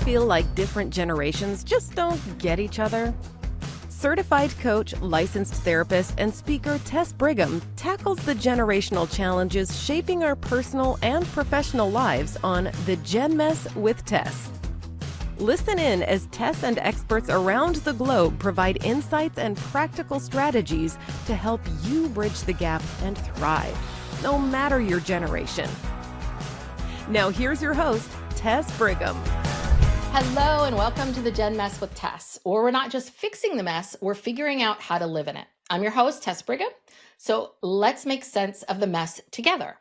feel like different generations just don't get each other? Certified coach, licensed therapist, and speaker Tess Brigham tackles the generational challenges shaping our personal and professional lives on The Gen Mess with Tess. Listen in as Tess and experts around the globe provide insights and practical strategies to help you bridge the gap and thrive, no matter your generation. Now here's your host, Tess Brigham. Hello and welcome to The Gen Mess with Tess, where we're not just fixing the mess, we're figuring out how to live in it. I'm your host, Tess Brigham, so let's make sense of the mess together.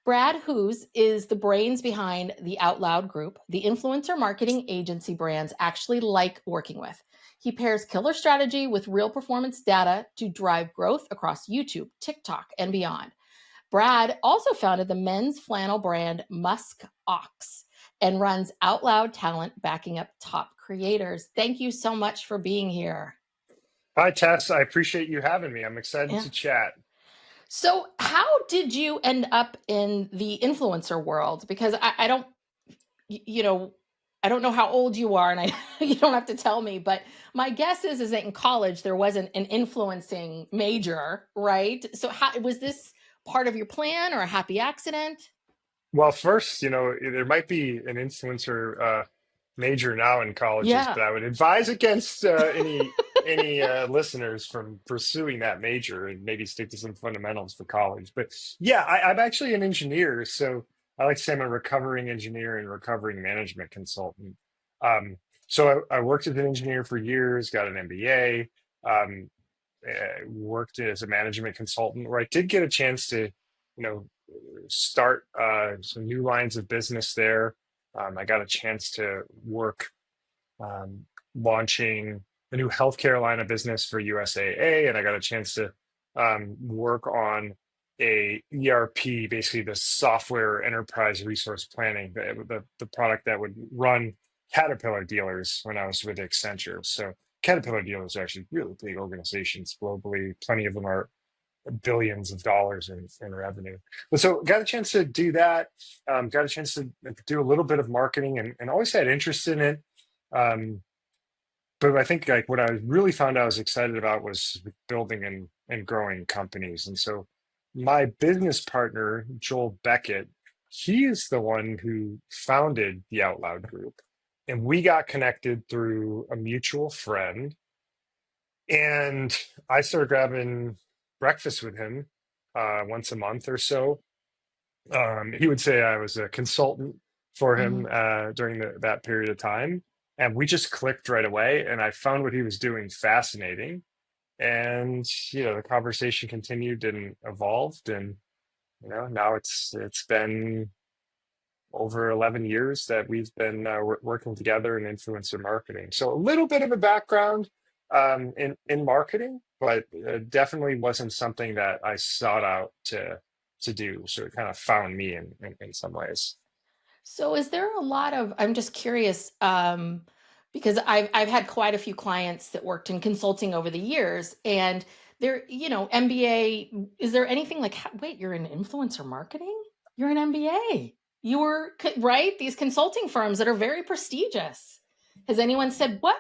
Brad Hoos is the brains behind the Outloud Group, the influencer marketing agency brands actually like working with. He pairs killer strategy with real performance data to drive growth across YouTube, TikTok, and beyond. Brad also founded the men's flannel brand Musk Ox and runs Outloud Talent, backing up top creators. Thank you so much for being here. Hi, Tess. I appreciate you having me. I'm excited to chat. So how did you end up in the influencer world? Because I don't know how old you are, and you don't have to tell me, but my guess is that in college there wasn't an influencing major, right? So how was this part of your plan or a happy accident? Well, first, there might be an influencer major now in colleges, but I would advise against any listeners from pursuing that major and maybe stick to some fundamentals for college. But yeah, I'm actually an engineer, so I like to say I'm a recovering engineer and recovering management consultant. So I worked as an engineer for years, got an MBA, worked as a management consultant, where I did get a chance to, start some new lines of business there. I got a chance to work launching a new healthcare line of business for USAA, and I got a chance to work on a ERP, basically the software enterprise resource planning, the product that would run Caterpillar dealers when I was with Accenture. So Caterpillar dealers are actually really big organizations globally. Plenty of them are billions of dollars in revenue. But so got a chance to do that, got a chance to do a little bit of marketing and always had interest in it. But I think like what I really found I was excited about was building and growing companies. And so my business partner, Joel Beckett, he is the one who founded the Outloud Group. And we got connected through a mutual friend. And I started grabbing breakfast with him once a month or so. He would say I was a consultant for him during that period of time. And we just clicked right away. And I found what he was doing fascinating. And, the conversation continued and evolved. And, now it's been over 11 years that we've been working together in influencer marketing. So a little bit of a background in marketing, but definitely wasn't something that I sought out to do. So it kind of found me in some ways. So is there a lot of, I'm just curious, because I've had quite a few clients that worked in consulting over the years, and they're, MBA, is there anything like, wait, you're in influencer marketing? You're an MBA. You were, right? These consulting firms that are very prestigious. Has anyone said, what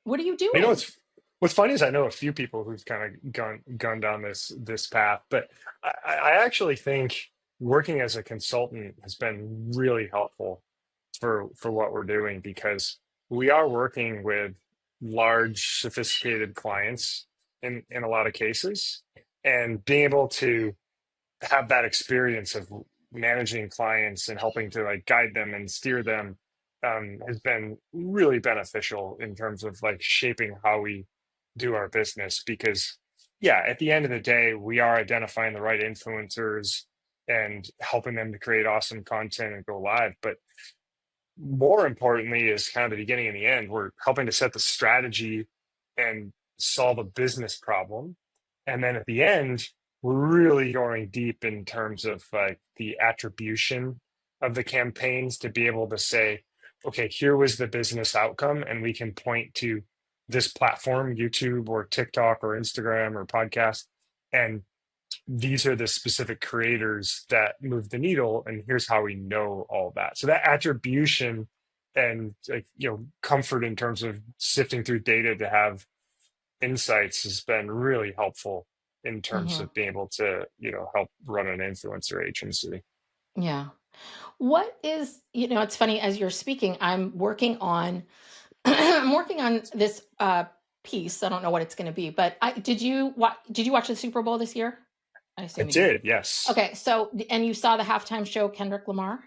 are you doing? What's funny is I know a few people who've kind of gone down this path, but I actually think working as a consultant has been really helpful for what we're doing, because we are working with large, sophisticated clients in a lot of cases, and being able to have that experience of managing clients and helping to like guide them and steer them has been really beneficial in terms of like shaping how we do our business. Because at the end of the day, we are identifying the right influencers and helping them to create awesome content and go live. But more importantly is kind of the beginning and the end. We're helping to set the strategy and solve a business problem. And then at the end, we're really going deep in terms of like the attribution of the campaigns to be able to say, okay, here was the business outcome, and we can point to this platform, YouTube or TikTok or Instagram or podcast, and these are the specific creators that move the needle, and here's how we know all that. So that attribution and like, comfort in terms of sifting through data to have insights has been really helpful in terms Hmm. of being able to, help run an influencer agency. Yeah. What is, it's funny as you're speaking, I'm working on I'm working on this piece. I don't know what it's going to be, but did you watch the Super Bowl this year? I I assume you did. did, yes. Okay, so and you saw the halftime show Kendrick Lamar?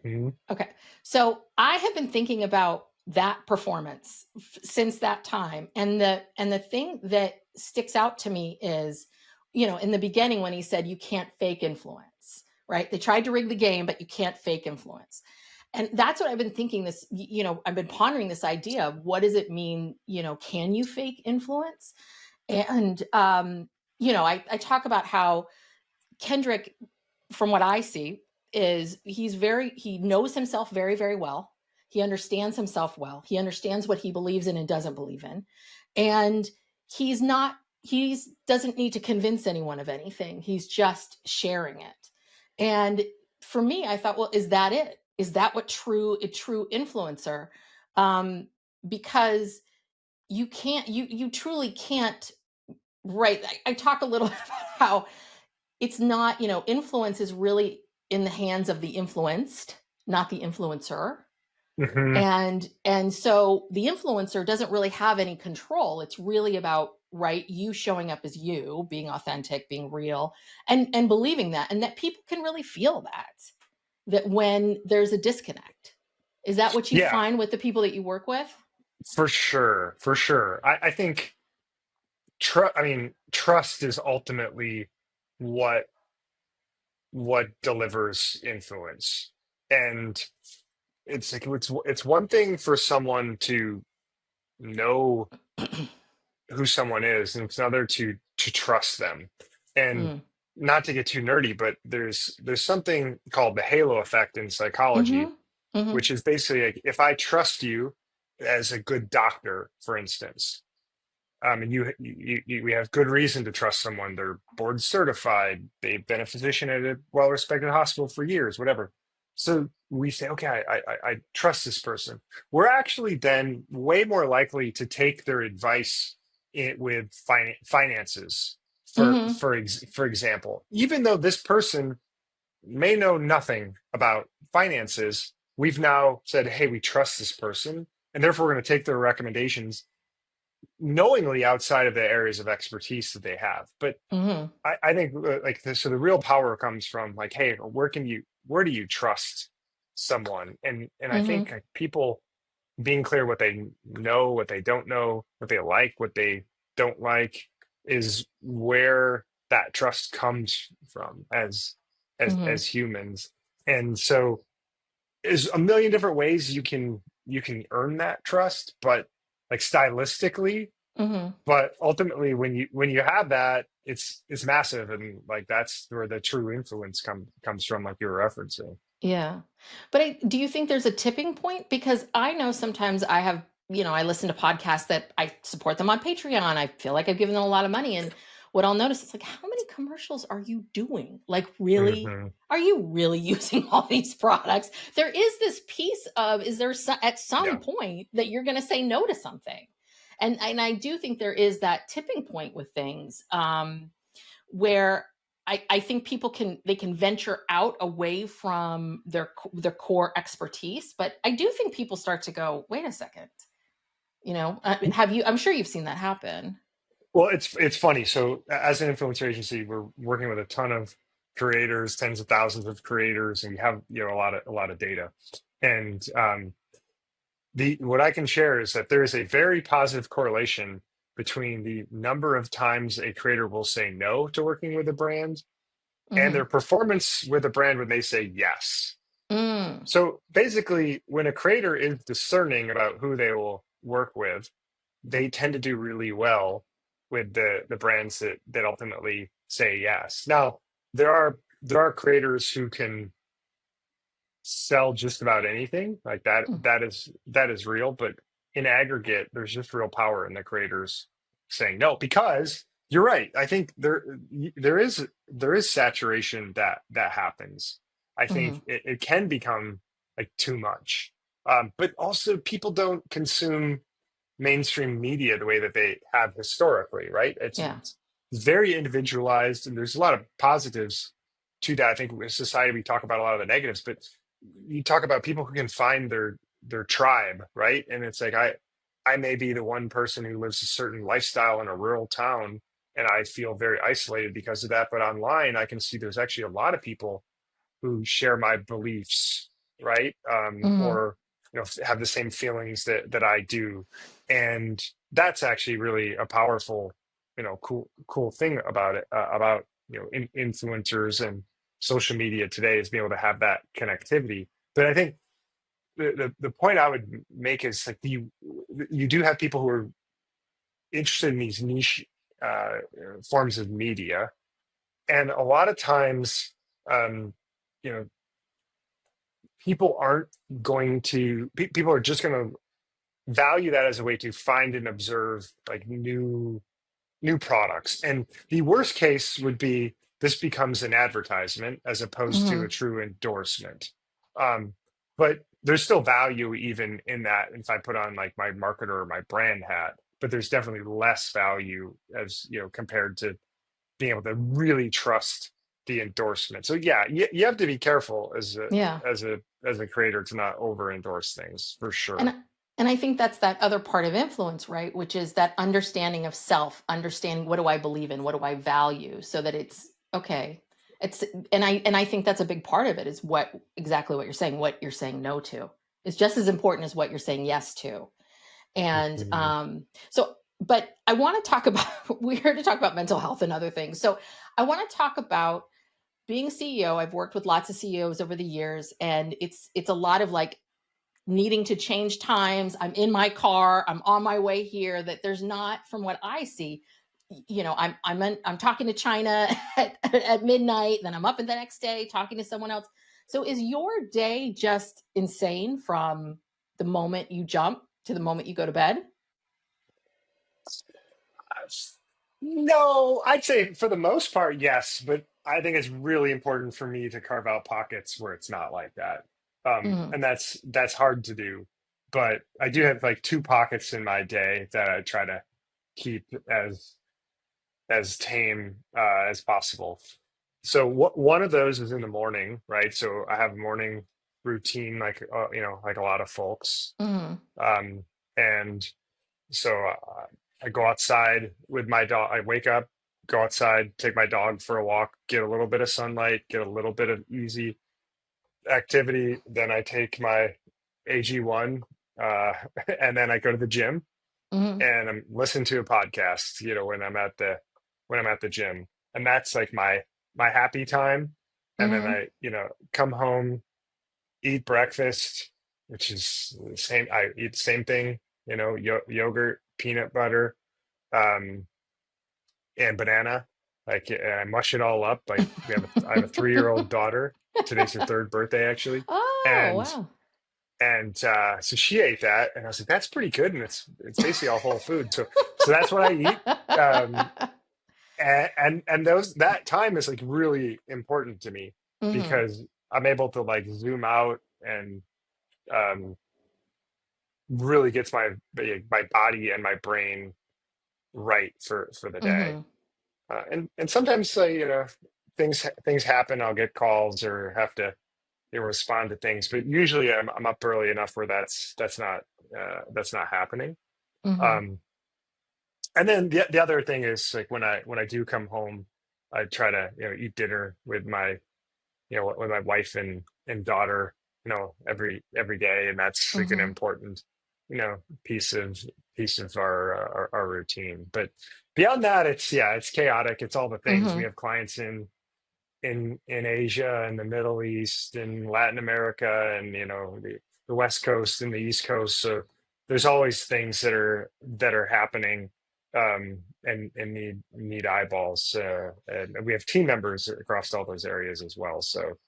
Hmm. Okay. So I have been thinking about that performance since that time. And the thing that sticks out to me is, in the beginning when he said you can't fake influence, right? They tried to rig the game, but you can't fake influence. And that's what I've been thinking this, I've been pondering this idea of what does it mean, can you fake influence? And I talk about how Kendrick, from what I see, is he knows himself very, very well. He understands himself well. He understands what he believes in and doesn't believe in. And he doesn't need to convince anyone of anything. He's just sharing it. And for me, I thought, well, is that it? Is that what a true influencer? Um, because you truly can't, right? I talk a little bit about how it's not, influence is really in the hands of the influenced, not the influencer. Hmm. And so the influencer doesn't really have any control. It's really about, right, you showing up as you, being authentic, being real, and believing that, and that people can really feel that when there's a disconnect. Is that what you Yeah, find with the people that you work with? for sure, for sure. I think trust is ultimately what delivers influence. And it's one thing for someone to know who someone is, and it's another to trust them. And Mm. not to get too nerdy, but there's something called the halo effect in psychology, Mm-hmm. Mm-hmm. which is basically like if I trust you as a good doctor, for instance, and we have good reason to trust someone. They're board certified. They've been a physician at a well-respected hospital for years, whatever. So we say, okay, I trust this person. We're actually then way more likely to take their advice with finances. Mm-hmm. For example, even though this person may know nothing about finances, we've now said, hey, we trust this person, and therefore we're going to take their recommendations knowingly outside of the areas of expertise that they have. But Mm-hmm. I think so the real power comes from like, hey, where do you trust someone? And I think Mm-hmm. like, people being clear what they know, what they don't know, what they like, what they don't like, is where that trust comes from Mm-hmm. as humans. And so there's a million different ways you can earn that trust, but like stylistically, Mm-hmm. but ultimately when you have that, it's massive, and like that's where the true influence comes from, like you were referencing. Yeah. But do you think there's a tipping point? Because I know sometimes I listen to podcasts that I support them on Patreon. I feel like I've given them a lot of money. And what I'll notice is like, how many commercials are you doing? Like, really? Hmm. Are you really using all these products? There is this piece of, at some Yeah. point that you're going to say no to something? And I do think there is that tipping point with things. Where I think people can venture out away from their core expertise, but I do think people start to go, wait a second, have you? I'm sure you've seen that happen. Well, it's funny. So as an influencer agency, we're working with a ton of creators, tens of thousands of creators, and we have a lot of data. And the what I can share is that there is a very positive correlation between the number of times a creator will say no to working with a brand and Mm-hmm. their performance with a brand when they say yes. Mm. So basically, when a creator is discerning about who they will work with, they tend to do really well with the brands that ultimately say yes. Now, there are creators who can sell just about anything like that. Mm. That is real, but in aggregate, there's just real power in the creators saying no, because you're right. I think there is saturation that happens. I Mm-hmm. think it can become like too much. But also people don't consume mainstream media the way that they have historically, right? Yeah. It's very individualized, and there's a lot of positives to that. I think in society we talk about a lot of the negatives, but you talk about people who can find their tribe, right? And it's like I may be the one person who lives a certain lifestyle in a rural town, and I feel very isolated because of that. But online, I can see there's actually a lot of people who share my beliefs, right? Hmm. Or have the same feelings that I do, and that's actually really a powerful, cool thing about it, about influencers and social media today is being able to have that connectivity. But I think the point I would make is like you do have people who are interested in these niche uh, forms of media, and a lot of times, um, you know people aren't going to people are just going to value that as a way to find and observe like new products. And the worst case would be this becomes an advertisement as opposed to a Hmm. true endorsement. um, but there's still value even in that if I put on like my marketer or my brand hat, but there's definitely less value as compared to being able to really trust the endorsement. So yeah, you have to be careful as a Yeah. as a as a creator to not over endorse things for And sure. and I think that's that other part of influence, right? Which is that understanding of self, understanding what do I believe in, what do I value, so that it's okay. It's and I think that's a big part of it is what exactly what you're saying no to is just as important as what you're saying yes to. And Mhm. so, but I want to talk about we're here to talk about mental health and other things. So I want to talk about being a CEO. I've worked with lots of CEOs over the years, and it's a lot of like needing to change times. I'm in my car. I'm on my way here. That there's not, from what I see, I'm talking to China at midnight. Then I'm up the next day talking to someone else. So is your day just insane from the moment you jump to the moment you go to bed? No, I'd say for the most part, yes, but I think it's really important for me to carve out pockets where it's not like that. Mm, And that's hard to do. But I do have like two pockets in my day that I try to keep as tame as possible. So one of those is in the morning, right? So I have a morning routine, like like a lot of folks, mm, um, and so I go outside with my dog. I wake up, go outside, take my dog for a walk, get a little bit of sunlight, get a little bit of easy activity. Then I take my AG1, uh, and then I go to the gym mm, and I'm listening to a podcast, when I'm at the gym. And that's like my happy time. And then mm, I, come home, eat breakfast, which is the same. I eat the same thing, yogurt, peanut butter, um, and banana. Like, and I mush it all up. Like I have a 3-year-old daughter. Today's her third birthday, actually. oh, And wow. so she ate that, and I was like, "That's pretty good," and it's basically all whole food. So that's what I eat, um, and those that time is like really important to me Hmm. because I'm able to like zoom out and um, really gets my body and my brain right for the day. Hmm. And sometimes things happen. I'll get calls or have to respond to things, but usually I'm up early enough where that's not happening. Hmm. Um, and then the other thing is like when I do come home, I try to eat dinner with my wife and daughter every day, and that's like an Hmm. important piece of our routine. But beyond that, it's chaotic. It's all the things. We Hmm. have clients in Asia and the Middle East and Latin America and the West Coast and the East Coast. So there's always things that are happening, and need eyeballs. And we have team members across all those areas as well. So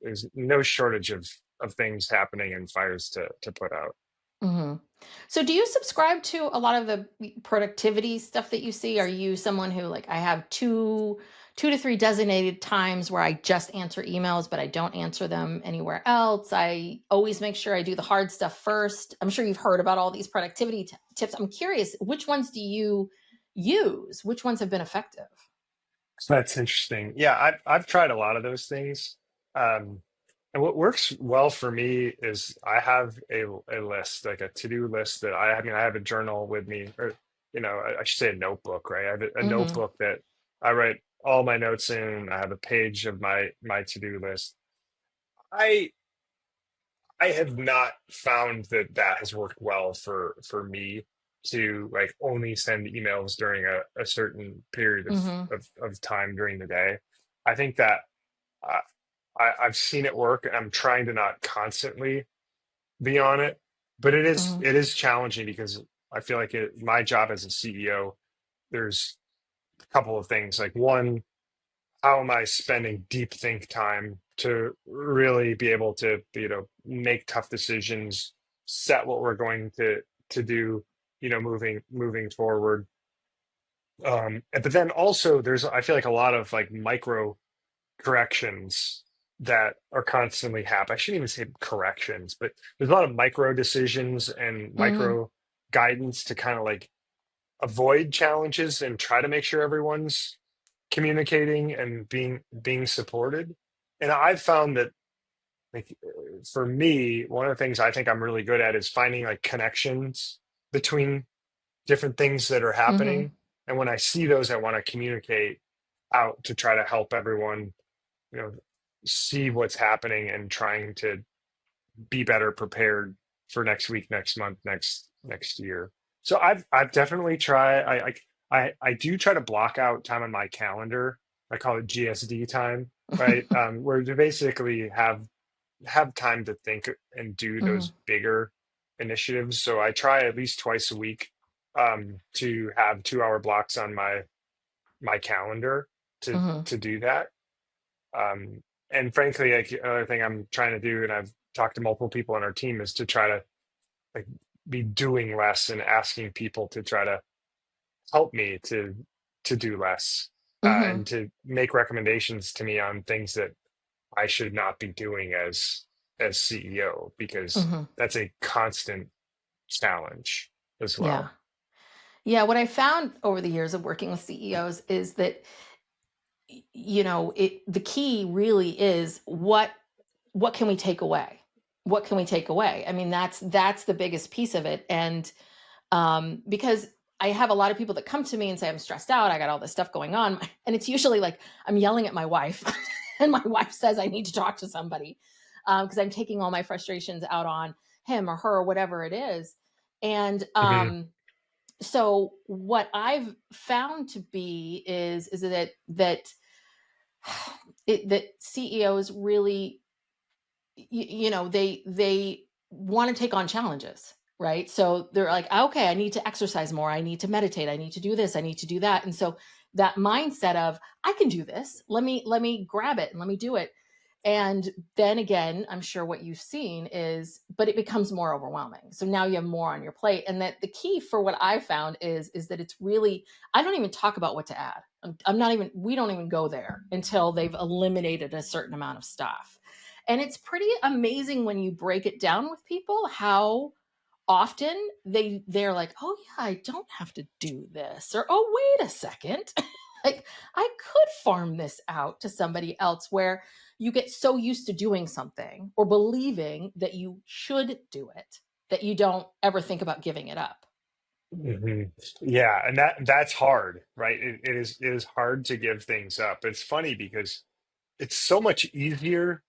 there's no shortage of things happening and fires to put out. Hmm. So do you subscribe to a lot of the productivity stuff that you see? Are you someone who like I have 2 to 3 designated times where I just answer emails, but I don't answer them anywhere else. I always make sure I do the hard stuff first. I'm sure you've heard about all these productivity tips. I'm curious, which ones do you use? Which ones have been effective? That's interesting. Yeah, I've tried a lot of those things. Um, and what works well for me is I have a list, like a to-do list that I mean, I have a journal with me, or I should say a notebook, right? I have a Mm-hmm. notebook that I write all my notes in. I have a page of my to-do list. I I have not found that that has worked well for me to like only send emails during a certain period Mm-hmm. of time during the day. I think that uh, I've seen it work. I'm trying to not constantly be on it, but it is Mm-hmm. it is challenging because I feel like my job as a CEO, there's a couple of things. Like one, how am I spending deep think time to really be able to, make tough decisions, set what we're going to do, moving forward. But then also there's I feel like a lot of like micro corrections that are constantly happening. I shouldn't even say corrections, but there's a lot of micro decisions and Mm-hmm. micro guidance to kind of like avoid challenges and try to make sure everyone's communicating and being supported. And I've found that like for me, one of the things I think I'm really good at is finding like connections between different things that are Mm-hmm. happening. And when I see those, I want to communicate out to try to help everyone, you know, see what's happening and trying to be better prepared for next week, next month, next year. So I've definitely tried. I do try to block out time on my calendar. I call it GSD time, right? Where you basically have time to think and do Mm-hmm. those bigger initiatives. So I try at least twice a week to have 2 hour blocks on my calendar to Mm-hmm. to do that. And frankly, like another thing I'm trying to do, and I've talked to multiple people on our team, is to try to like be doing less and asking people to try to help me to do less Mm-hmm. and to make recommendations to me on things that I should not be doing as CEO because Mm-hmm. that's a constant challenge as Yeah. well. Yeah. What I found over the years of working with CEOs is that the key really is what can we take away? What can we take away? I mean, that's the biggest piece of it. And because I have a lot of people that come to me and say, I'm stressed out, I got all this stuff going on. And it's usually like I'm yelling at my wife, and my wife says I need to talk to somebody because I'm taking all my frustrations out on him or her or whatever it is. And Hmm. so what I've found to be is that CEOs really, they want to take on challenges, right? So they're like, okay, I need to exercise more, I need to meditate, I need to do this, I need to do that. And so that mindset of I can do this, let me grab it and let me do it. And then again, I'm sure what you've seen is, but it becomes more overwhelming, so now you have more on your plate. And that the key for what I found is that it's really, I don't even talk about what to add. I'm not even, we don't even go there until they've eliminated a certain amount of stuff. And it's pretty amazing when you break it down with people how often they're like, "Oh yeah, I don't have to do this," or "Oh, wait a second." Like I could farm this out to somebody else, where you get so used to doing something or believing that you should do it that you don't ever think about giving it up. Hmm. Yeah, and that's hard, right? It is hard to give things up. It's funny because it's so much easier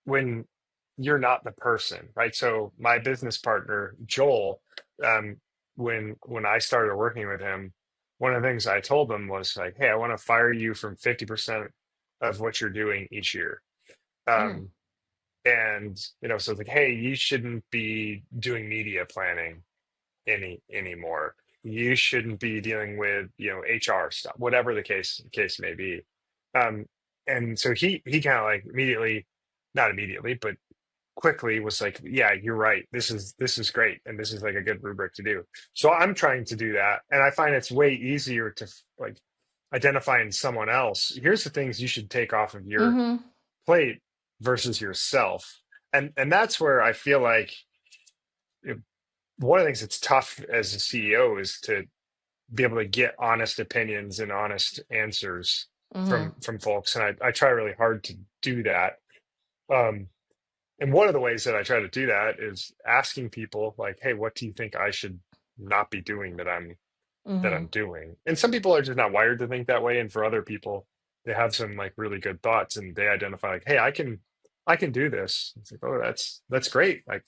when you're not the person, right? So my business partner, Joel, um, when I started working with him, one of the things I told him was like, "Hey, I want to fire you from 50% of what you're doing each year." Mm, Um, and so it's like, "Hey, you shouldn't be doing media planning anymore. You shouldn't be dealing with, HR stuff, whatever the case may be." Um, and so he kind of like immediately, not immediately, but quickly was like, "Yeah, you're right. This is great, and this is like a good rubric to do." So I'm trying to do that, and I find it's way easier to like identifying someone else. Here's the things you should take off of your Mm-hmm. plate versus yourself. And that's where I feel like, you know, one of the things that's tough as a CEO is to be able to get honest opinions and honest answers Mm-hmm. from folks. And I try really hard to do that. Um, and one of the ways that I try to do that is asking people like, hey, what do you think I should not be doing that Mm-hmm. I'm doing? And some people are just not wired to think that way. And for other people, they have some like really good thoughts and they identify like, hey, I can do this. It's like, oh, that's great. Like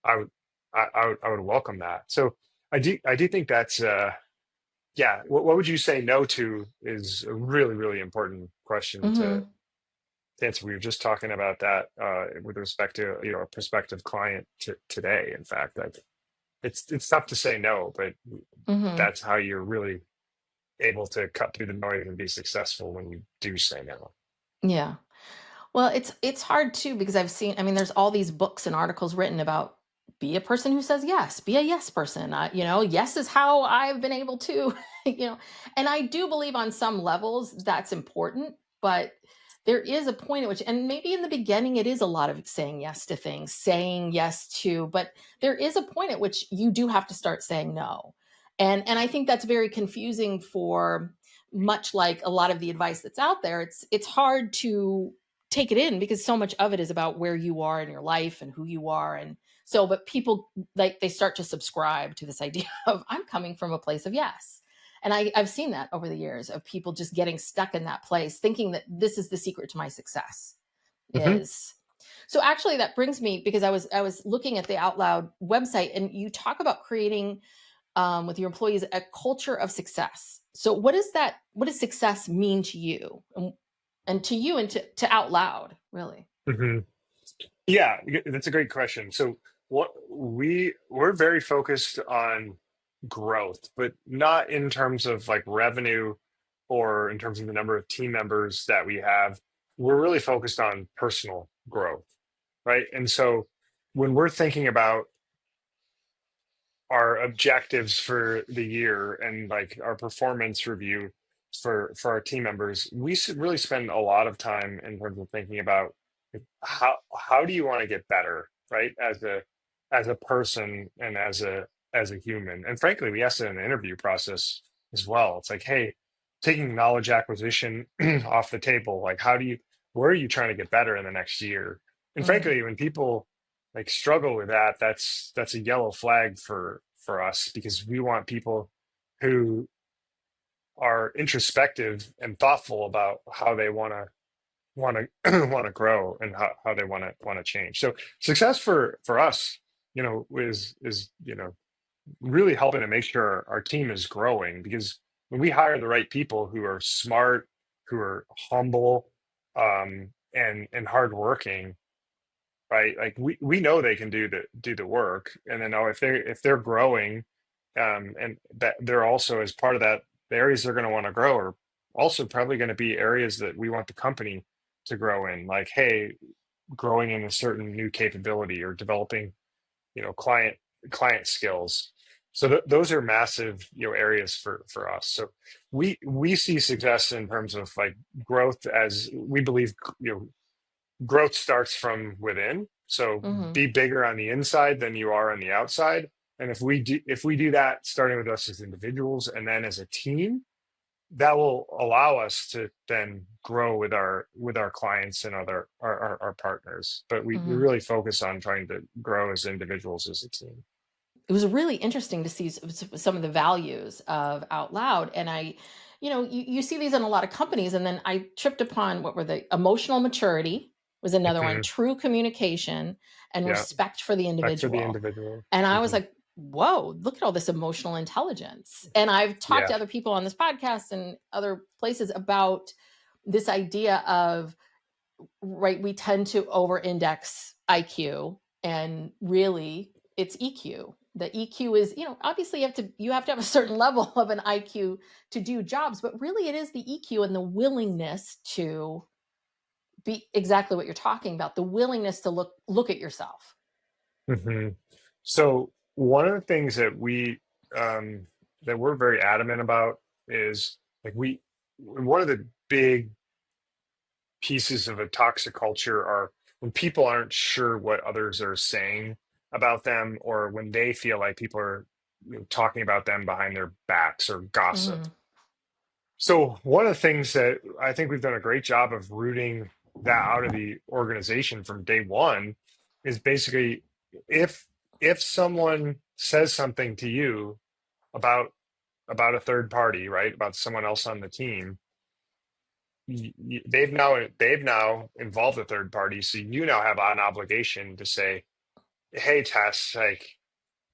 I would I would welcome that. So I do think that's yeah. What would you say no to is a really, really important question Mm-hmm. to answer. We were just talking about that with respect to, you know, a prospective client today. In fact, like it's tough to say no, but Mm-hmm. that's how you're really able to cut through the noise and be successful when you do say no. Yeah. Well, it's hard too because I've seen, I mean, there's all these books and articles written about be a person who says yes, be a yes person. Yes is how I've been able to, and I do believe on some levels that's important, but there is a point at which, and maybe in the beginning it is a lot of saying yes to things, saying yes to, but there is a point at which you do have to start saying no. And I think that's very confusing for, much like a lot of the advice that's out there, it's hard to take it in because so much of it is about where you are in your life and who you are. And so, but people, like, they start to subscribe to this idea of I'm coming from a place of yes. And I've seen that over the years of people just getting stuck in that place, thinking that this is the secret to my success Hmm. is. So actually that brings me, because I was looking at the Out Loud website, and you talk about creating, with your employees, a culture of success. So what is that? What does success mean to you, and to you, and to Out Loud, really? Hmm. Yeah, that's a great question. So what we're very focused on growth, but not in terms of like revenue or in terms of the number of team members that we have. We're really focused on personal growth, right? And so when we're thinking about our objectives for the year and like our performance review for our team members, we should really spend a lot of time in terms of thinking about like, how do you want to get better, right? As a person and as a human. And frankly, we ask it in the interview process as well. It's like, hey, taking knowledge acquisition off the table, like where are you trying to get better in the next year? And Mm-hmm. frankly, when people like struggle with that, that's a yellow flag for us because we want people who are introspective and thoughtful about how they want to want to grow and how they want to change. So success for us, you know, is you know, really helping to make sure our team is growing because when we hire the right people who are smart, who are humble, and hardworking, right? Like we know they can do the work, and then if they're growing, and that they're also as part of that, the areas they're going to want to grow are also probably going to be areas that we want the company to grow in. Like, hey, growing in a certain new capability or developing, you know, client skills. So those are massive, you know, areas for us. So we see success in terms of like growth as we believe, you know, growth starts from within. So Mm-hmm. be bigger on the inside than you are on the outside. And if we do that, starting with us as individuals and then as a team, that will allow us to then grow with our clients and our partners. But we Mm-hmm. really focus on trying to grow as individuals as a team. It was really interesting to see some of the values of Out Loud. And you see these in a lot of companies. And then I tripped upon, what were the emotional maturity was another one, Hmm. true communication, and Yeah, respect for the back for the individual. individual. And I was Hmm. like, whoa, look at all this emotional intelligence. And I've talked Yeah. to other people on this podcast and other places about this idea of, right, we tend to over index IQ, and really it's EQ. The EQ is, obviously you have to have a certain level of an IQ to do jobs, but really it is the EQ and the willingness to be exactly what you're talking about, the willingness to look at yourself. Hmm. So one of the things that we um, that we're very adamant about is like one of the big pieces of a toxic culture are when people aren't sure what others are saying about them, or when they feel like people are talking about them behind their backs or gossip. Mhm. So one of the things that I think we've done a great job of rooting that out of the organization from day one is basically if if someone says something to you about a third party, right, about someone else on the team, they've now involved a third party, so you now have an obligation to say, "Hey, Tess, like,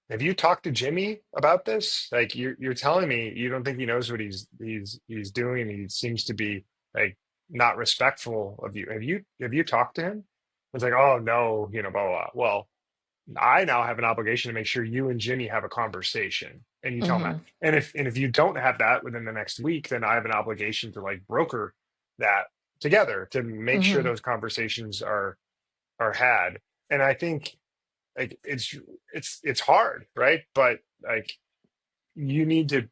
have you talked to Jimmy about this? Like, you're telling me you don't think he knows what he's doing. He seems to be like not respectful of you. Have you talked to him?" It's like, "Oh no, blah blah blah." Well, I now have an obligation to make sure you and Jimmy have a conversation, and you tell him that. Mhm. And if you don't have that within the next week, then I have an obligation to like broker that together to make sure Mhm. those conversations are had. And I think like it's hard, right? But like you need to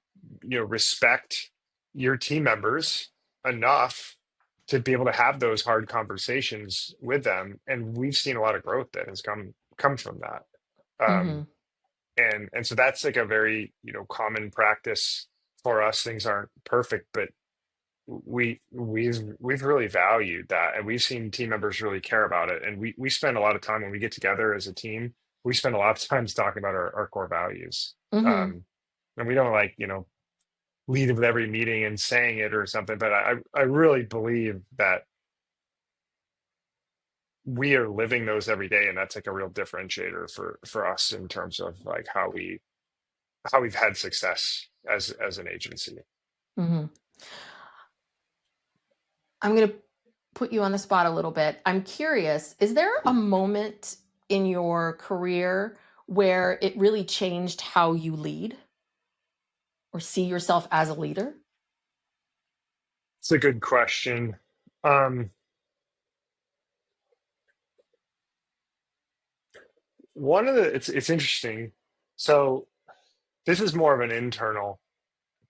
respect your team members enough to be able to have those hard conversations with them, and we've seen a lot of growth that has come from that. um Mhm. and so that's like a very common practice for us. Things aren't perfect, but we've really valued that, and we've seen team members really care about it, and we spend a lot of time when we get together as a team. We spend a lot of times talking about our core values. Mhm. And we don't like lead with every meeting and saying it or something, but I really believe that we are living those every day, and that's like a real differentiator for us in terms of like how we've had success as an agency. Mhm. I'm going to put you on the spot a little bit. I'm curious, is there a moment in your career where it really changed how you lead or see yourself as a leader? It's a good question. um One of the it's interesting. So this is more of an internal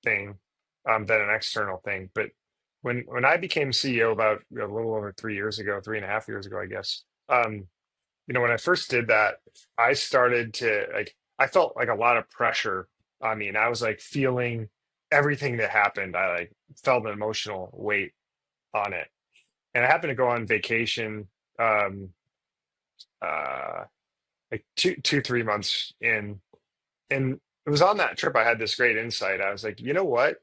thing than an external thing. But when I became CEO about a little over 3 years ago, 3.5 years ago, I guess. When I first did that, I started to like I felt like a lot of pressure on me, and I was like feeling everything that happened. I like felt an emotional weight on it, and I happened to go on vacation. Um, uh, like 3 months in. And it was on that trip I had this great insight. I was like, you know what?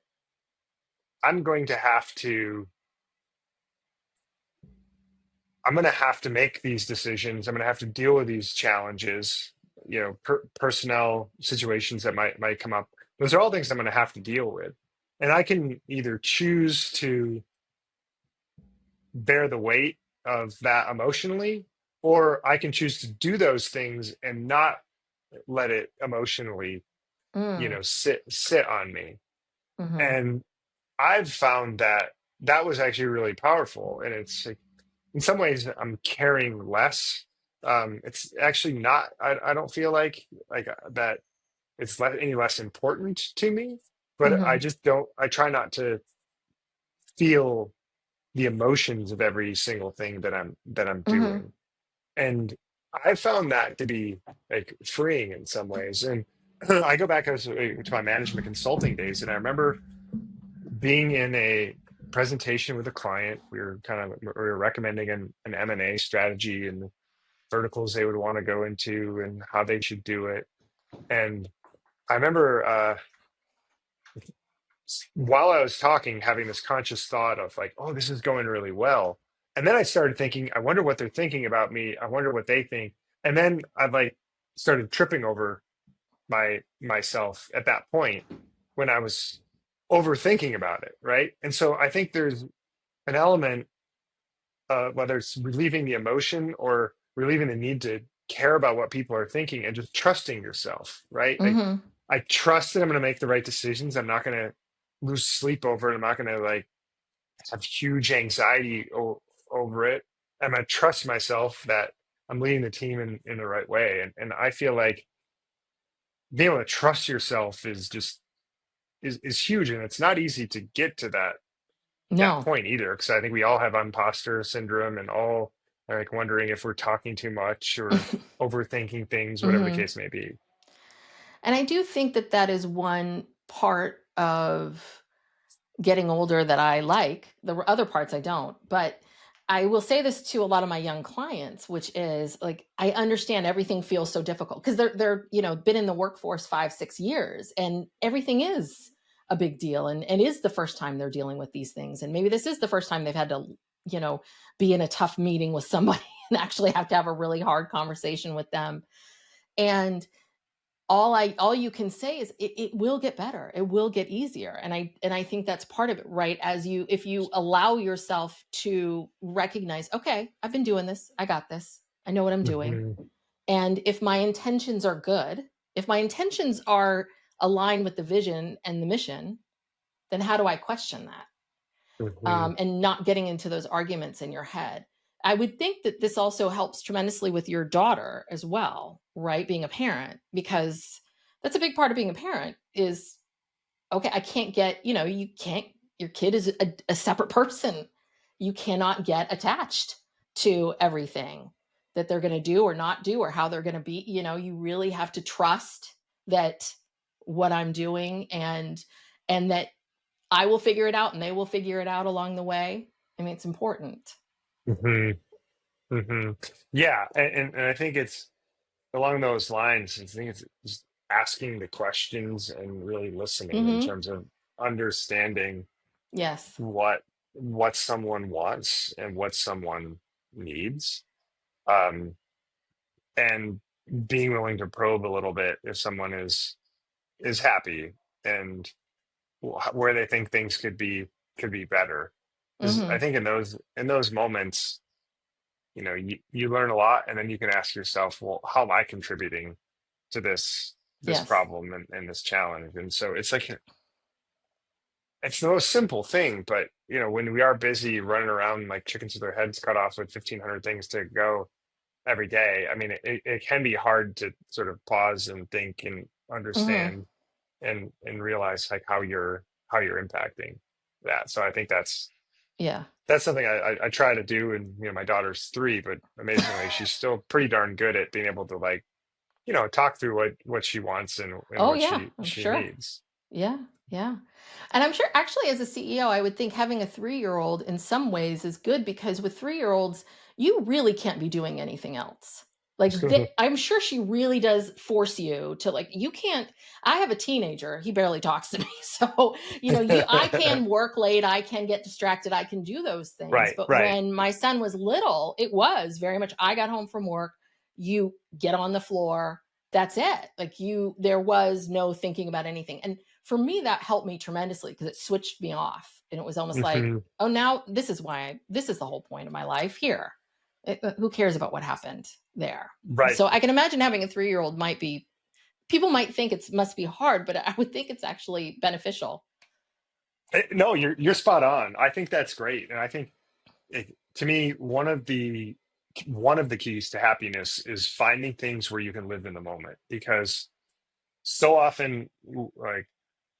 I'm going to have to, I'm going to have to make these decisions. I'm going to have to deal with these challenges, personnel situations that might come up. Those are all things I'm going to have to deal with. And I can either choose to bear the weight of that emotionally, or I can choose to do those things and not let it emotionally, Mm. sit on me. Mhm. And I've found that that was actually really powerful, and it's like, in some ways I'm carrying less. It's actually not. I don't feel like that it's any less important to me, but I Mhm. just don't. I try not to feel the emotions of every single thing that I'm Mhm. doing, and I found that to be like freeing in some ways. And I go back to my management consulting days, and I remember being in a presentation with a client. We were recommending an M&A strategy and the verticals they would want to go into and how they should do it. And I remember while I was talking, having this conscious thought of like, oh, this is going really well. And then I started thinking, I wonder what they're thinking about me. I wonder what they think. And then I like started tripping over myself at that point when I was overthinking about it, right? And so I think there's an element, whether it's relieving the emotion or relieving the need to care about what people are thinking and just trusting yourself, right? Mhm. I trust that I'm going to make the right decisions. I'm not going to lose sleep over it. I'm not going to like have huge anxiety over it. I'm going to trust myself that I'm leading the team in the right way. And I feel like being able to trust yourself is just is huge, and it's not easy to get to that that No. point either, because I think we all have imposter syndrome and all are like wondering if we're talking too much or overthinking things, whatever the Hmm. case may be. And I do think that that is one part of getting older that I like. The other parts I don't. But I will say this to a lot of my young clients, which is like, I understand everything feels so difficult because they're, been in the workforce 5, 6 years, and everything is a big deal. And is the first time they're dealing with these things. And maybe this is the first time they've had to, you know, be in a tough meeting with somebody and actually have to have a really hard conversation with them. And all you can say is it will get better, it will get easier. And I think that's part of it, right? If you allow yourself to recognize, okay, I've been doing this, I got this, I know what I'm doing. Hmm. And if my intentions are good, if my intentions are aligned with the vision and the mission, then how do I question that? Hmm. And not getting into those arguments in your head. I would think that this also helps tremendously with your daughter as well, right? Being a parent, because that's a big part of being a parent is, okay, I can't get, you can't, your kid is a separate person. You cannot get attached to everything that they're going to do or not do or how they're going to be. You really have to trust that what I'm doing and that I will figure it out and they will figure it out along the way. I mean, it's important. Hmm. Hmm. Yeah, and I think it's along those lines. I think it's just asking the questions and really listening in Hmm. terms of understanding Yes. what someone wants and what someone needs, um, and being willing to probe a little bit if someone is happy and where they think things could be better. Because I Hmm. think in those moments, you learn a lot, and then you can ask yourself, well, how am I contributing to this Yes. problem and this challenge? And so it's like it's the most simple thing, but when we are busy running around like chickens with their heads cut off with 1,500 things to go every day, I mean, it can be hard to sort of pause and think and Hmm. understand and realize like how you're impacting that. So I think Yeah. that's something I try to do. And my daughter's 3, but amazingly, she's still pretty darn good at being able to like talk through what she wants and Oh, what yeah, she I'm she sure. needs. Yeah. Yeah. And I'm sure actually as a CEO, I would think having a 3-year-old in some ways is good because with 3-year-olds, you really can't be doing anything else. Like I'm sure she really does force you to like, you can't, I have a teenager, he barely talks to me. So, I can work late, I can get distracted, I can do those things. Right, But right. when my son was little, it was very much, I got home from work, you get on the floor, that's it. Like there was no thinking about anything. And for me, that helped me tremendously because it switched me off. And it was almost like, Hmm. oh, now this is the whole point of my life here. Who cares about what happened there? Right. So I can imagine having a 3-year-old people might think it must be hard, but I would think it's actually beneficial. No, you're spot on. I think that's great, and I think to me one of the keys to happiness is finding things where you can live in the moment, because so often like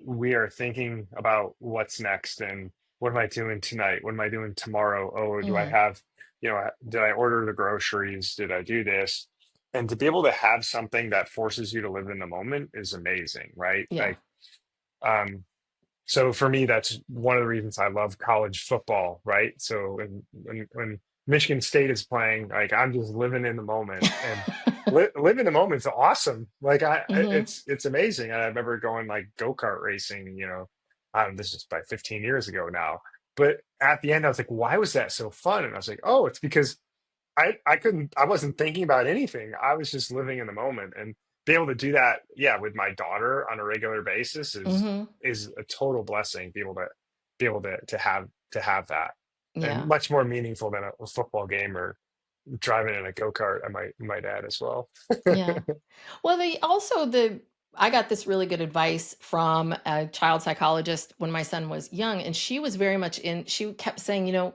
we are thinking about what's next and what am I doing tonight? What am I doing tomorrow? Oh, do I Hmm. have, did I order the groceries? Did I do this? And to be able to have something that forces you to live in the moment is amazing, right? Yeah. Like, um, so for me, that's one of the reasons I love college football, right? So when Michigan State is playing, like I'm just living in the moment, and live in the moment is awesome. Like Hmm. it's amazing. And I remember going like go-kart racing, this is by 15 years ago now. But at the end, I was like, why was that so fun? And I was like, oh, it's because I wasn't thinking about anything. I was just living in the moment, and be able to do that, yeah, with my daughter on a regular basis Hmm. is a total blessing. Be able to have that, and Yeah. much more meaningful than a football game or driving in a go-kart, I might add as well. Yeah. Well, I got this really good advice from a child psychologist when my son was young, and she was very much she kept saying,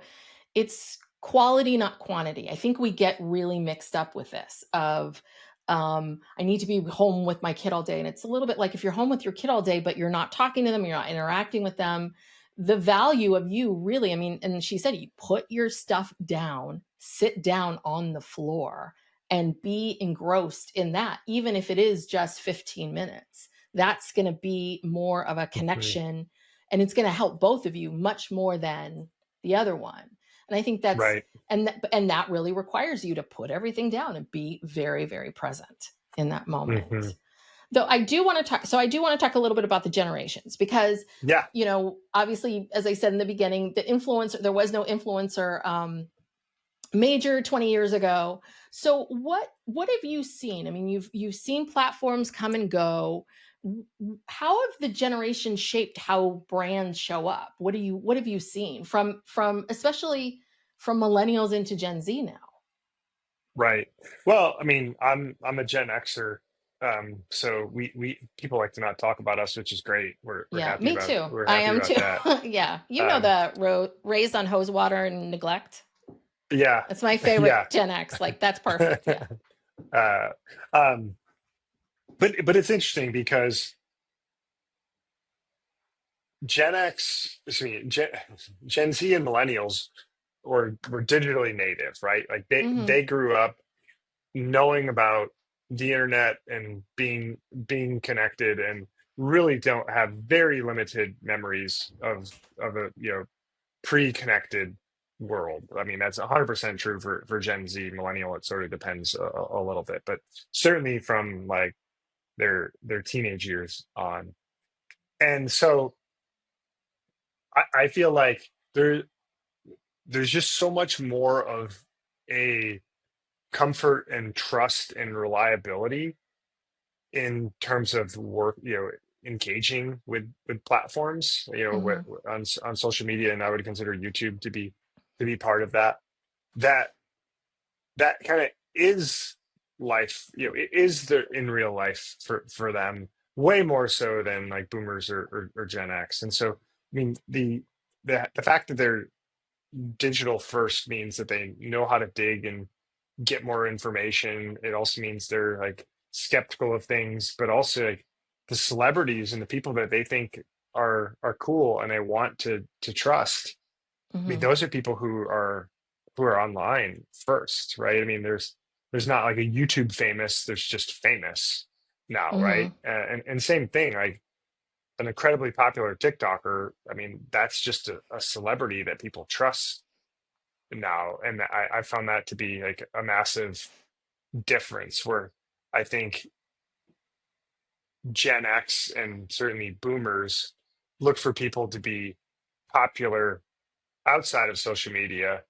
it's quality, not quantity. I think we get really mixed up with this of I need to be home with my kid all day. And it's a little bit like if you're home with your kid all day, but you're not talking to them, you're not interacting with them, the value of you really, I mean, and she said, you put your stuff down, sit down on the floor and be engrossed in that, even if it is just 15 minutes. That's going to be more of a connection, and it's going to help both of you much more than the other one. And I think that's, Right. and that really requires you to put everything down and be very, very present in that moment. Hmm. Though I do want to talk, so I do want to talk a little bit about the generations, because, Yeah. obviously, as I said in the beginning, there was no influencer major 20 years ago. So what have you seen? I mean, you've seen platforms come and go. How have the generations shaped how brands show up? What have you seen from especially from millennials into Gen Z now? Right. Well, I mean, I'm a Gen Xer. So we people like to not talk about us, which is great. We're Yeah, happy me about too. we're I happy am about too. that. Yeah, Um, the raised on hose water and neglect. yeah. That's my favorite Yeah. Gen X. Like, that's perfect. Yeah. uh, um, but it's interesting because Gen X, excuse me, Gen Z and millennials were digitally native, right? Like Mm-hmm. they grew up knowing about the internet and being connected, and really don't have very limited memories of a pre-connected world. I mean, that's 100% true for Gen Z. Millennial, it sort of depends a little bit, but certainly from like their teenage years on. And so I feel like there's just so much more of a comfort and trust and reliability in terms of work, engaging with platforms, Mm-hmm. on social media, and I would consider YouTube to be part of that. That that kind of is life, it is the in real life for them, way more so than like boomers or Gen X. And so, I mean, the fact that they're digital first means that they know how to dig and get more information. It also means they're like skeptical of things, but also like the celebrities and the people that they think are cool and they want to trust. I mean, Mm-hmm. those are people who are online first, right? I mean, there's not like a YouTube famous, there's just famous now, Mm-hmm. right? And same thing, like an incredibly popular TikToker. I mean, that's just a celebrity that people trust now. And I found that to be like a massive difference, where I think Gen X and certainly boomers look for people to be popular outside of social media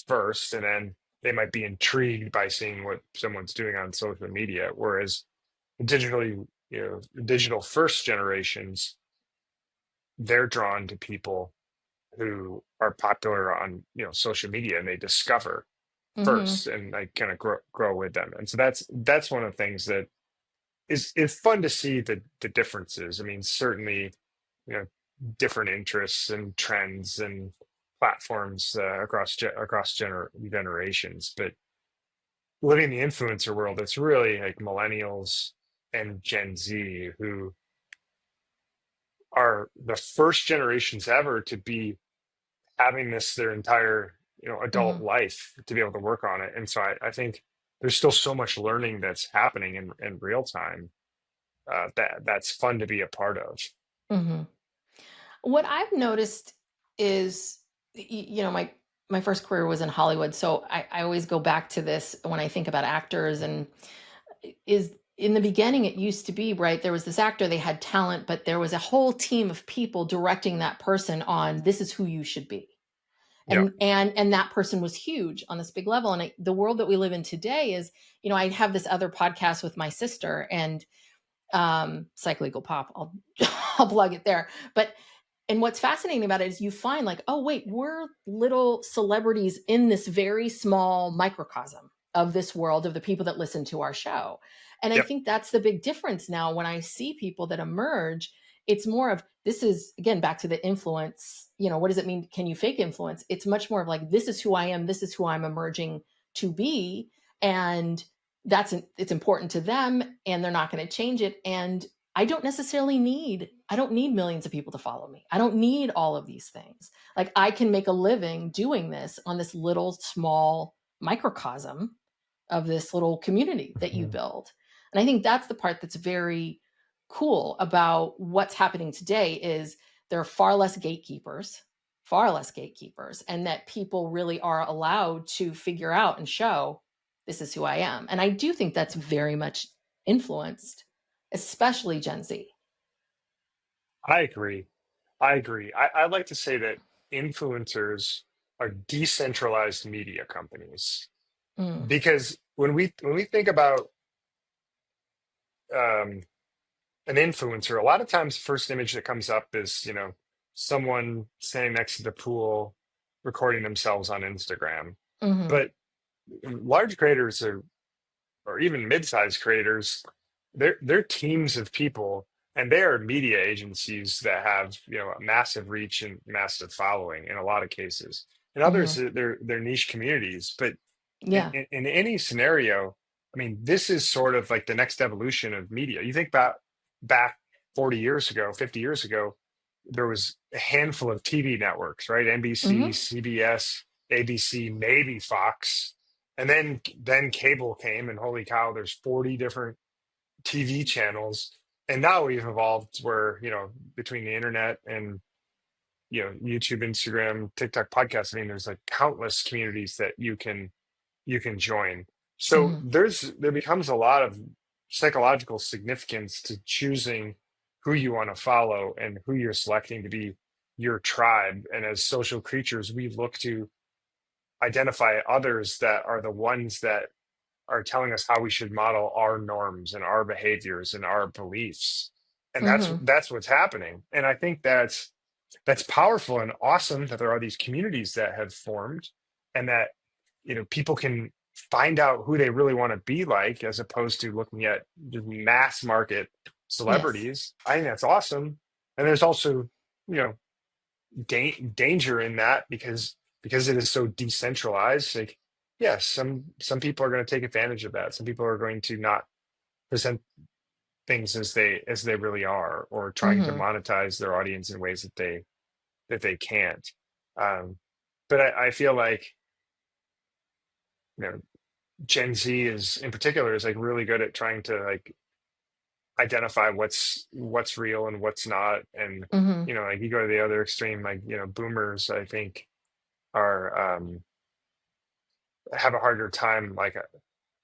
first, and then they might be intrigued by seeing what someone's doing on social media. Whereas digitally, digital first generations, they're drawn to people who are popular on social media, and they discover Mm-hmm. first and like kind of grow with them. And so that's one of the things that is fun to see the differences. I mean, certainly, you know, different interests and trends and platforms across generations. But living in the influencer world, it's really like millennials and Gen Z who are the first generations ever to be having this their entire Mm-hmm. adult life to be able to work on it. And so I think there's still so much learning that's happening in real time, that's fun to be a part of. Mm-hmm. What I've noticed is, my first career was in Hollywood, so I always go back to this when I think about actors. And is in the beginning, it used to be, right, there was this actor, they had talent, but there was a whole team of people directing that person on, this is who you should be. Yeah. And that person was huge on this big level. And the world that we live in today is, I have this other podcast with my sister, and Psych Legal Pop, I'll I'll plug it there. But and what's fascinating about it is you find, like, oh wait, we're little celebrities in this very small microcosm of this world of the people that listen to our show. And I Yep. think that's the big difference now. When I see people that emerge, it's more of, this is, again, back to the influence. What does it mean? Can you fake influence? It's much more of like, this is who I am, this is who I'm emerging to be. And it's important to them, and they're not going to change it. And I don't need millions of people to follow me. I don't need all of these things. Like I can make a living doing this on this little small microcosm of this little community that you Mhm. build. And I think that's the part that's very cool about what's happening today is there are far less gatekeepers, and that people really are allowed to figure out and show this is who I am. And I do think that's very much influenced, especially Gen Z. I agree. I agree. I'd like to say that influencers are decentralized media companies Mm, because when we think about um, an influencer, a lot of times the first image that comes up is, someone standing next to the pool recording themselves on Instagram. hmm But large creators or even mid-sized creators, they're teams of people, and they are media agencies that have a massive reach and massive following in a lot of cases. In others, hmm they're niche communities. But in, Yeah. in any scenario, I mean, this is sort of like the next evolution of media. You think about back 40 years ago, 50 years ago, there was a handful of TV networks, right? NBC, hmm CBS, ABC, maybe Fox. And then cable came, and holy cow, there's 40 different TV channels. And now we've evolved where, between the internet and YouTube, Instagram, TikTok, podcast, I mean, there's like countless communities that you can join. So hmm there becomes a lot of psychological significance to choosing who you want to follow and who you're selecting to be your tribe. And as social creatures, we look to identify others that are the ones that are telling us how we should model our norms and our behaviors and our beliefs. And that's hmm that's what's happening. And I think that's powerful and awesome that there are these communities that have formed, and that people can find out who they really want to be like, as opposed to looking at just mass market Yes. celebrities. I think that's awesome. And there's also you know danger in that, because it is so decentralized. Like, yes, some people are going to take advantage of that. Some people are going to not present things as they really are, or trying to hmm monetize their audience in ways that they can't. Um, but I feel like you know Gen Z is in particular is like really good at trying to like identify what's real and what's not. And hmm like you go to the other extreme, like boomers, I think, are have a harder time like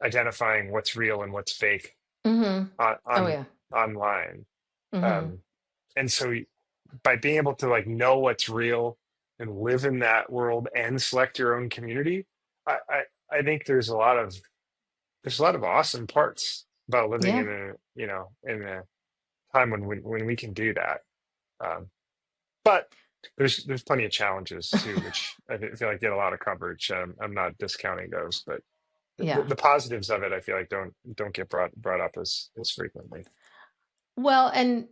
identifying what's real and what's fake hmm on, Oh on yeah. online. hmm um and so by being able to like know what's real and live in that world and select your own community, I think there's a lot of awesome parts about living Yeah. in a time when we can do that. But there's plenty of challenges too, which I feel like get a lot of coverage. I'm not discounting those, but the, Yeah. the positives of it, I feel like don't get brought up as frequently. Well, and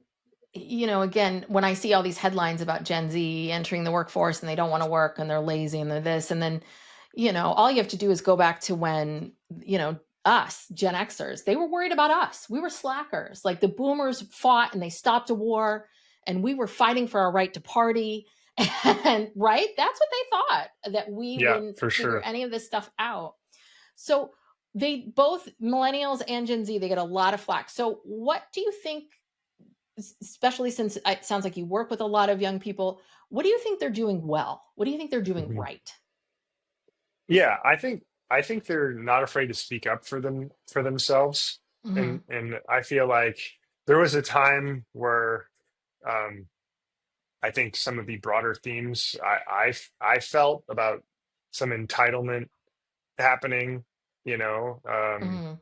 again, when I see all these headlines about Gen Z entering the workforce and they don't want to work and they're lazy and they're this, and then, all you have to do is go back to when, us, Gen Xers, they were worried about us. We were slackers. Like the boomers fought and they stopped a war and we were fighting for our right to party. And right, that's what they thought, that we Yeah, wouldn't for figure sure. any of this stuff out. So they both millennials and Gen Z, they get a lot of flack. So what do you think, especially since it sounds like you work with a lot of young people, what do you think they're doing well? What do you think they're doing Mhm. right? Yeah, I think they're not afraid to speak up for themselves. and hmm and I feel like there was a time where um I think some of the broader themes I felt about some entitlement happening, you know. hmm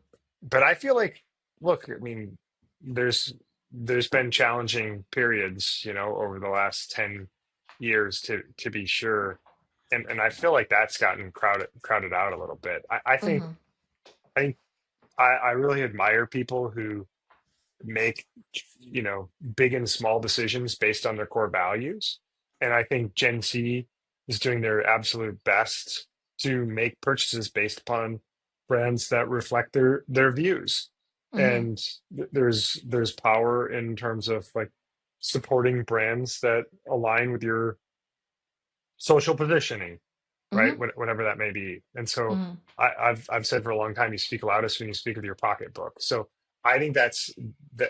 But I feel like, look, I mean, there's been challenging periods, over the last 10 years, to be sure. And I feel like that's gotten crowded out a little bit. I think hmm I think I really admire people who make, big and small decisions based on their core values. And I think Gen Z is doing their absolute best to make purchases based upon brands that reflect their views. Mm-hmm. And there's power in terms of like supporting brands that align with your social positioning, right? Mm-hmm. Whatever that may be. And so Mm-hmm. I've said for a long time, you speak loudest when you speak with your pocketbook. So I think that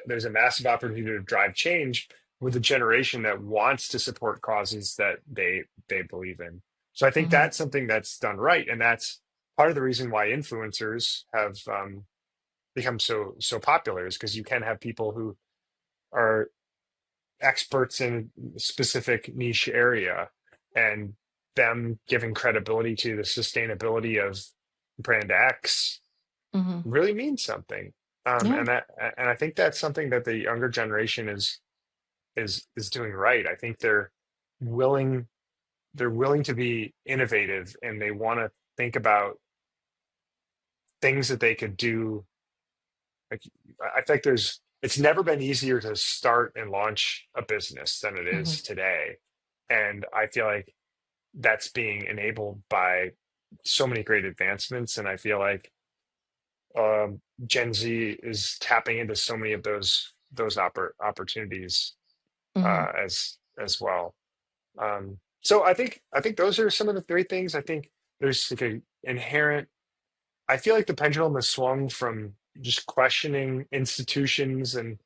there's a massive opportunity to drive change with a generation that wants to support causes that they believe in. So I think Mm-hmm. that's something that's done right, and that's part of the reason why influencers have become so popular, is because you can have people who are experts in a specific niche area, and them giving credibility to the sustainability of brand X Mm-hmm. really means something. Yeah. And I think that's something that the younger generation is doing right. I think willing they're willing to be innovative, and they want to think about things that they could do. Like, I think it's never been easier to start and launch a business than it Mm-hmm. is today. And I feel like that's being enabled by so many great advancements. And I feel like Gen Z is tapping into so many of those opportunities Mm-hmm. as well. So I think those are some of the three things. I think there's like a inherent. I feel like the pendulum has swung from just questioning institutions and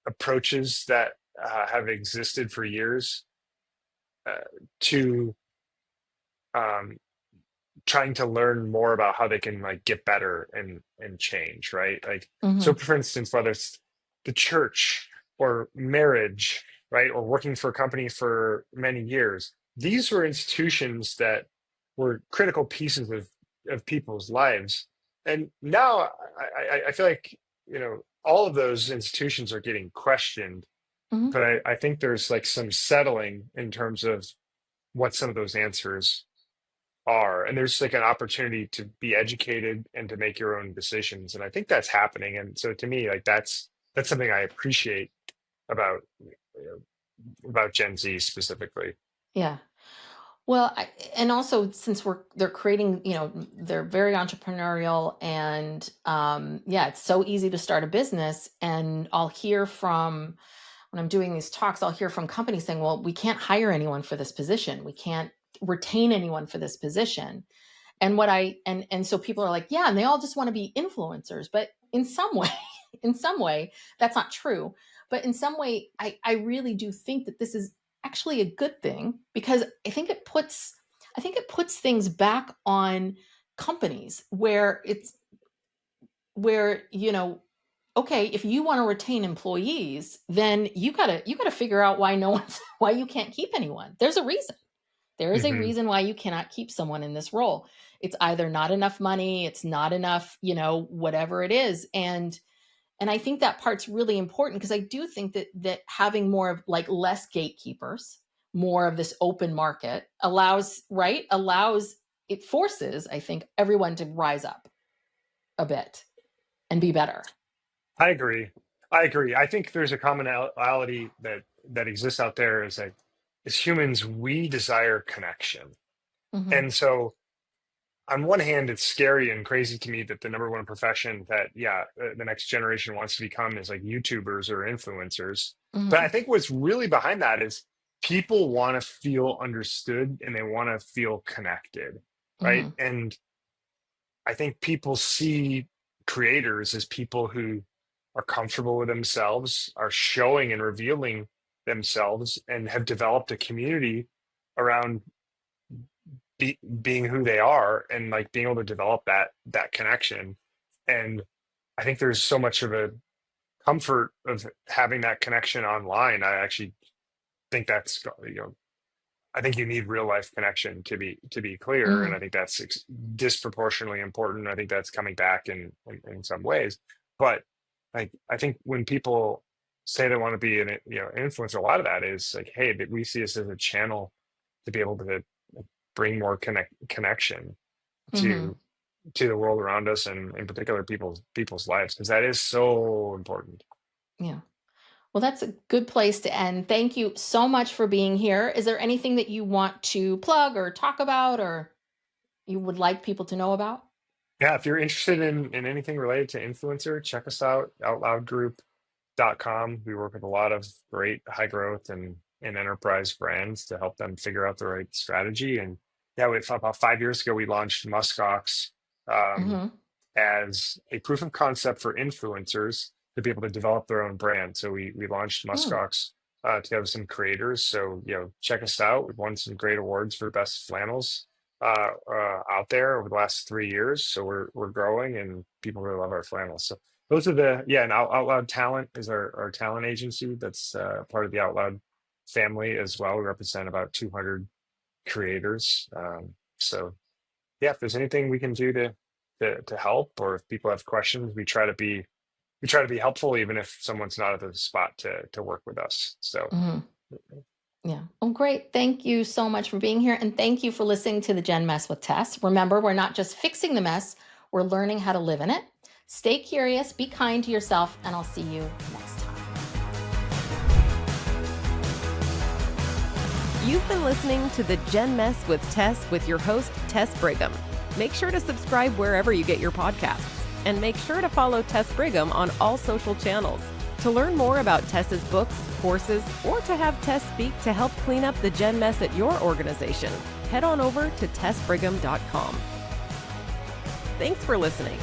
approaches that have existed for years, uh, to um, trying to learn more about how they can like get better and change, right? Like, so Mm-hmm. for instance, whether it's the church or marriage, right, or working for a company for many years, these were institutions that were critical pieces of people's lives. And now I feel like, all of those institutions are getting questioned, Mm-hmm. but I think there's like some settling in terms of what some of those answers are, and there's like an opportunity to be educated and to make your own decisions, and I think that's happening. And so to me, like, that's something I appreciate about about Gen Z specifically. Yeah. Well, and also since they're creating, they're very entrepreneurial, and yeah, it's so easy to start a business. And I'll hear from when I'm doing these talks, I'll hear from companies saying, "Well, we can't hire anyone for this position. We can't retain anyone for this position." And and so people are like, "Yeah," and they all just want to be influencers, but in some way, in some way, that's not true. But in some way, I really do think that this is actually a good thing, because I think it puts things back on companies where where okay, if you want to retain employees, then you gotta figure out why no one's why you can't keep anyone. There's a reason. There is a Hmm. reason why you cannot keep someone in this role. It's either not enough money, it's not enough, whatever it is. And I think that part's really important, because I do think that having more of like less gatekeepers, more of this open market allows it forces, I think, everyone to rise up a bit and be better. I agree. I think there's a commonality that exists out there, is that as humans we desire connection. Hmm. And so on one hand, it's scary and crazy to me that the number one profession that, yeah, the next generation wants to become is like YouTubers or influencers. But I Hmm. think what's really behind that is people want to feel understood and they want to feel connected, right? Hmm. And I think people see creators as people who are comfortable with themselves, are showing and revealing themselves, and have developed a community around being who they are, and like being able to develop that connection. And I think there's so much of a comfort of having that connection online. I actually think I think you need real life connection to be clear, and I Hmm. think that's disproportionately important. I think that's coming back in some ways. But like, I think when people say they want to be an influencer, a lot of that is like, hey, that we see this as a channel to be able to bring more connection Hmm. to the world around us, and in particular people's lives, because that is so important. Yeah. Well, that's a good place to end. Thank you so much for being here. Is there anything that you want to plug or talk about, or you would like people to know about? Yeah, if you're interested in anything related to influencer, check us out, outloudgroup.com. We work with a lot of great high growth and enterprise brands to help them figure out the right strategy. And yeah, about 5 years ago, we launched Musk Ox um, Hmm. as a proof of concept for influencers to be able to develop their own brand. So we launched Musk Ox together with some creators. So, check us out. We've won some great awards for best flannels out there over the last 3 years. So we're growing and people really love our flannels. So those are and Outloud Talent is our talent agency that's part of the Outloud family as well. We represent about 200 creators. So yeah, if there's anything we can do to help, or if people have questions, we try to be helpful, even if someone's not at the spot to work with us. So Hmm. Yeah. Oh, great. Thank you so much for being here. And thank you for listening to the Gen Mess with Tess. Remember, we're not just fixing the mess, we're learning how to live in it. Stay curious, be kind to yourself, and I'll see you next time. You've been listening to the Gen Mess with Tess with your host, Tess Brigham. Make sure to subscribe wherever you get your podcasts. And make sure to follow Tess Brigham on all social channels. To learn more about Tess's books, courses, or to have Tess speak to help clean up the Gen Mess at your organization, head on over to tessbrigham.com. Thanks for listening.